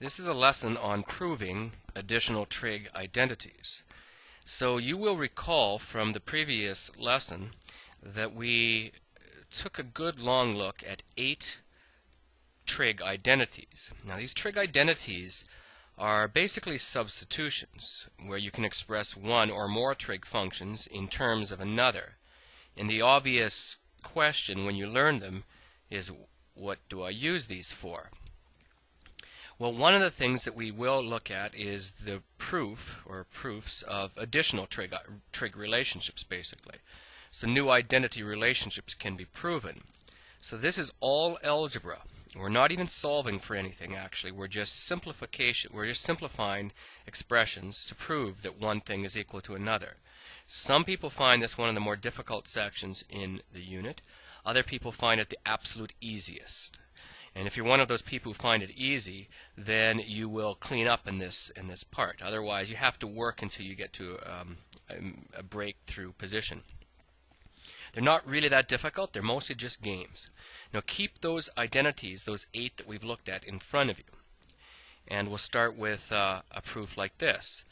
This is a lesson on proving additional trig identities. So you will recall from the previous lesson that we took a good long look at 8 trig identities. Now these trig identities are basically substitutions where you can express one or more trig functions in terms of another. And the obvious question when you learn them is, what do I use these for? Well, one of the things that we will look at is the proof or proofs of additional trig relationships, basically. So new identity relationships can be proven. So this is all algebra. We're not even solving for anything, actually. We're just simplifying expressions to prove that one thing is equal to another. Some people find this one of the more difficult sections in the unit. Other people find it the absolute easiest. And if you're one of those people who find it easy, then you will clean up in this part. Otherwise, you have to work until you get to a breakthrough position. They're not really that difficult. They're mostly just games. Now keep those identities, those 8 that we've looked at, in front of you. And we'll start with a proof like this.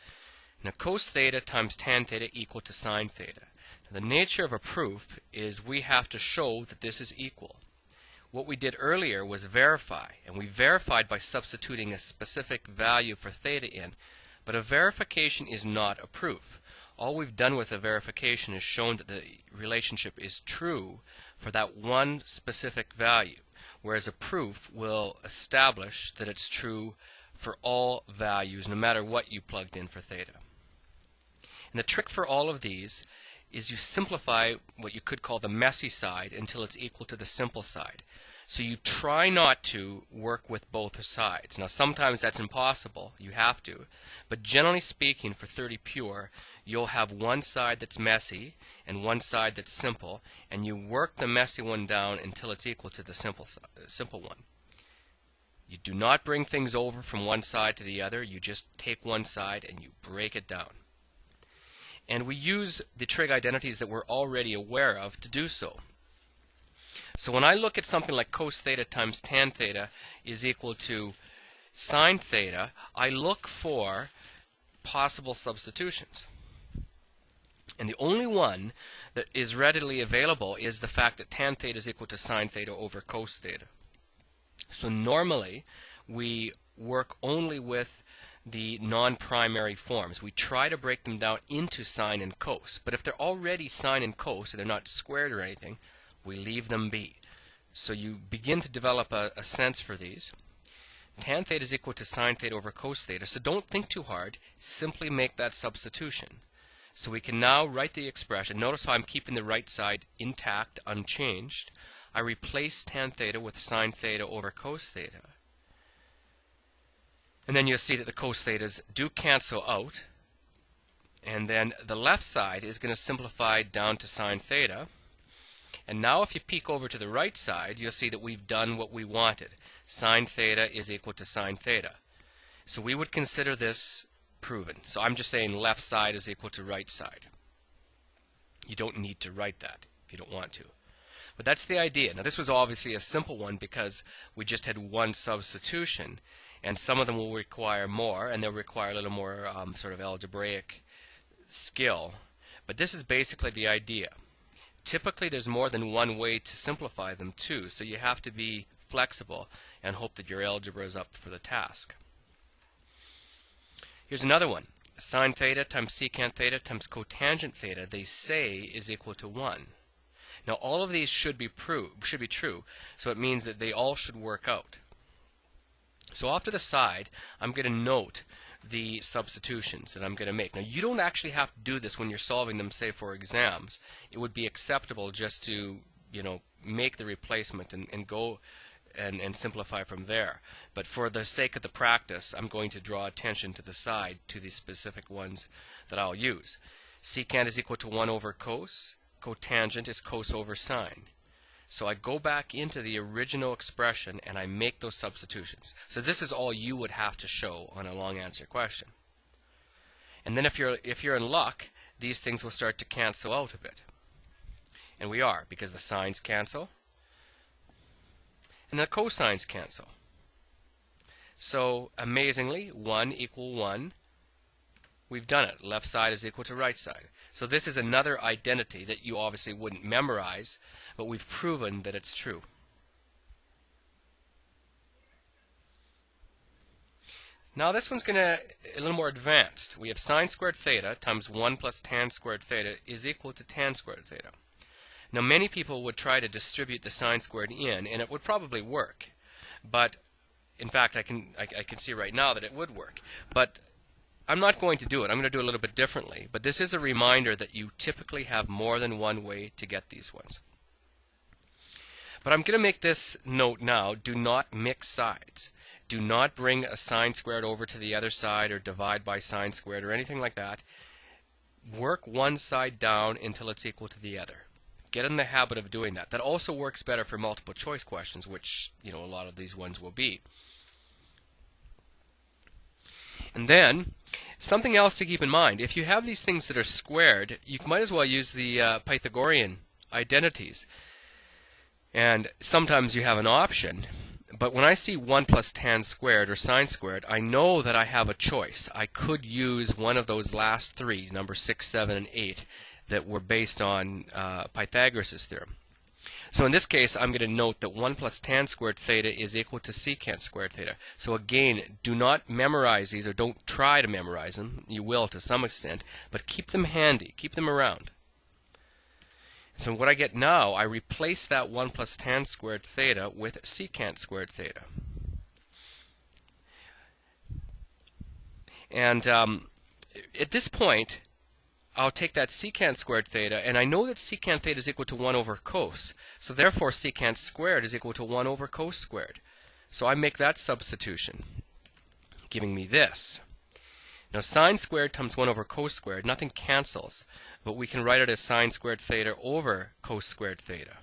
Now cos theta times tan theta equal to sine theta. Now, the nature of a proof is we have to show that this is equal. What we did earlier was verify, and we verified by substituting a specific value for theta in. But a verification is not a proof. All we've done with a verification is shown that the relationship is true for that one specific value, whereas a proof will establish that it's true for all values, no matter what you plugged in for theta. And the trick for all of these is you simplify what you could call the messy side until it's equal to the simple side. So you try not to work with both sides. Now sometimes that's impossible, you have to, but generally speaking, for 30 pure, you'll have one side that's messy and one side that's simple, and you work the messy one down until it's equal to the simple one. You do not bring things over from one side to the other, you just take one side and you break it down. And we use the trig identities that we're already aware of to do so. So when I look at something like cos theta times tan theta is equal to sine theta, I look for possible substitutions. And the only one that is readily available is the fact that tan theta is equal to sine theta over cos theta. So normally we work only with the non-primary forms. We try to break them down into sine and cos. But if they're already sine and cos and they're not squared or anything, we leave them be. So you begin to develop a sense for these. Tan theta is equal to sine theta over cos theta. So don't think too hard. Simply make that substitution. So we can now write the expression. Notice how I'm keeping the right side intact, unchanged. I replace tan theta with sine theta over cos theta. And then you'll see that the cos thetas do cancel out. And then the left side is going to simplify down to sine theta. And now if you peek over to the right side, you'll see that we've done what we wanted. Sine theta is equal to sine theta. So we would consider this proven. So I'm just saying left side is equal to right side. You don't need to write that if you don't want to. But that's the idea. Now this was obviously a simple one because we just had one substitution. And some of them will require more, and they'll require a little more sort of algebraic skill. But this is basically the idea. Typically there's more than one way to simplify them too, so you have to be flexible and hope that your algebra is up for the task. Here's another one. Sine theta times secant theta times cotangent theta, they say, is equal to 1. Now all of these should be true, so it means that they all should work out. So off to the side, I'm going to note the substitutions that I'm going to make. Now you don't actually have to do this when you're solving them, say, for exams. It would be acceptable just to, make the replacement and go and simplify from there. But for the sake of the practice, I'm going to draw attention to the side, to the specific ones that I'll use. Secant is equal to 1 over cos. Cotangent is cos over sine. So I go back into the original expression and I make those substitutions. So this is all you would have to show on a long answer question. And then if you're in luck, these things will start to cancel out a bit. And we are, because the sines cancel and the cosines cancel. So amazingly, 1 equal 1. We've done it. Left side is equal to right side. So this is another identity that you obviously wouldn't memorize, but we've proven that it's true. Now this one's a little more advanced. We have sine squared theta times 1 plus tan squared theta is equal to tan squared theta. Now many people would try to distribute the sine squared in, and it would probably work. But in fact, I can see right now that it would work. But I'm not going to do it. I'm going to do it a little bit differently. But this is a reminder that you typically have more than one way to get these ones. But I'm going to make this note now. Do not mix sides. Do not bring a sine squared over to the other side or divide by sine squared or anything like that. Work one side down until it's equal to the other. Get in the habit of doing that. That also works better for multiple choice questions, which, a lot of these ones will be. And then, something else to keep in mind. If you have these things that are squared, you might as well use the Pythagorean identities. And sometimes you have an option. But when I see 1 plus tan squared or sine squared, I know that I have a choice. I could use one of those last three, number 6, 7, and 8, that were based on Pythagoras' theorem. So in this case, I'm going to note that 1 plus tan squared theta is equal to secant squared theta. So again, do not memorize these, or don't try to memorize them. You will to some extent, but keep them handy. Keep them around. So what I get now, I replace that 1 plus tan squared theta with secant squared theta. And at this point, I'll take that secant squared theta, and I know that secant theta is equal to 1 over cos. So therefore, secant squared is equal to 1 over cos squared. So I make that substitution, giving me this. Now sine squared times 1 over cos squared, nothing cancels, but we can write it as sine squared theta over cos squared theta.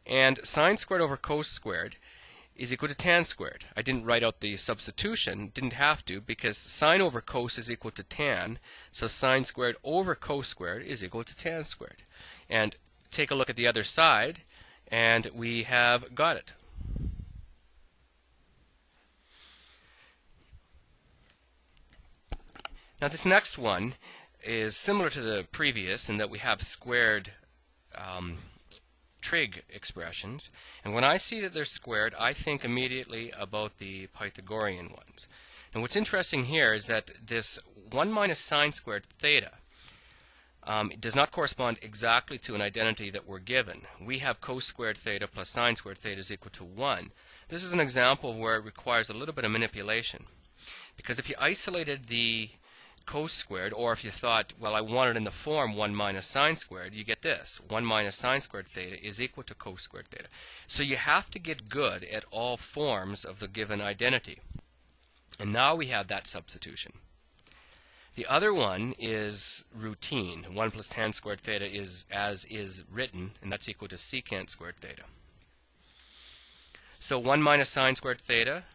And sine squared over cos squared is equal to tan squared. I didn't write out the substitution, didn't have to, because sine over cos is equal to tan, so sine squared over cos squared is equal to tan squared. And take a look at the other side, and we have got it. Now this next one is similar to the previous in that we have squared trig expressions, and when I see that they're squared, I think immediately about the Pythagorean ones. And what's interesting here is that this 1 minus sine squared theta does not correspond exactly to an identity that we're given. We have cos squared theta plus sine squared theta is equal to 1. This is an example where it requires a little bit of manipulation, because if you isolated the cos squared, or if you thought, well, I want it in the form 1 minus sine squared, you get this. 1 minus sine squared theta is equal to cos squared theta. So you have to get good at all forms of the given identity. And now we have that substitution. The other one is routine. 1 plus tan squared theta is as is written, and that's equal to secant squared theta. So 1 minus sine squared theta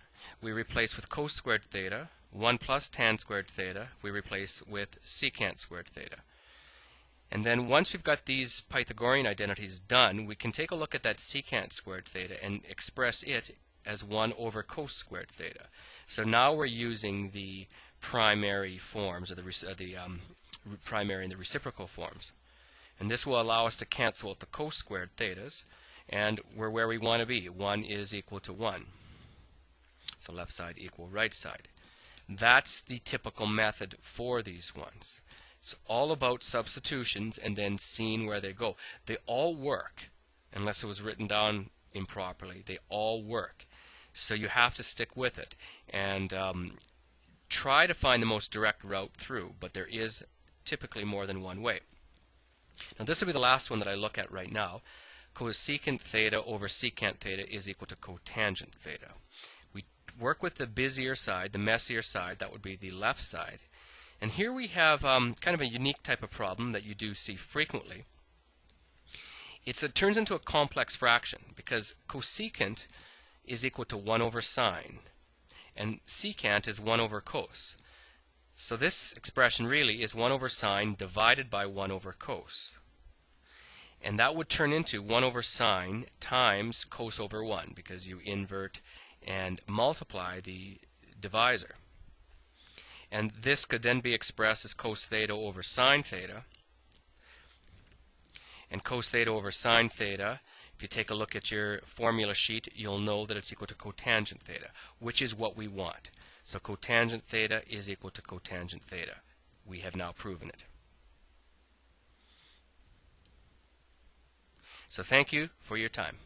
we replace with cos squared theta. 1 plus tan squared theta we replace with secant squared theta. And then once we've got these Pythagorean identities done, we can take a look at that secant squared theta and express it as 1 over cos squared theta. So now we're using the primary forms, or the primary and the reciprocal forms. And this will allow us to cancel out the cos squared thetas, and we're where we want to be. 1 is equal to 1. So left side equal right side. That's the typical method for these ones. It's all about substitutions and then seeing where they go. They all work, unless it was written down improperly. They all work. So you have to stick with it and try to find the most direct route through, but there is typically more than one way. Now this will be the last one that I look at right now. Cosecant theta over secant theta is equal to cotangent theta. Work with the busier side, the messier side, that would be the left side. And here we have kind of a unique type of problem that you do see frequently. It turns into a complex fraction because cosecant is equal to 1 over sine, and secant is 1 over cos. So this expression really is 1 over sine divided by 1 over cos. And that would turn into 1 over sine times cos over 1, because you invert and multiply the divisor. And this could then be expressed as cos theta over sine theta. And cos theta over sine theta, if you take a look at your formula sheet, you'll know that it's equal to cotangent theta, which is what we want. So cotangent theta is equal to cotangent theta. We have now proven it. So thank you for your time.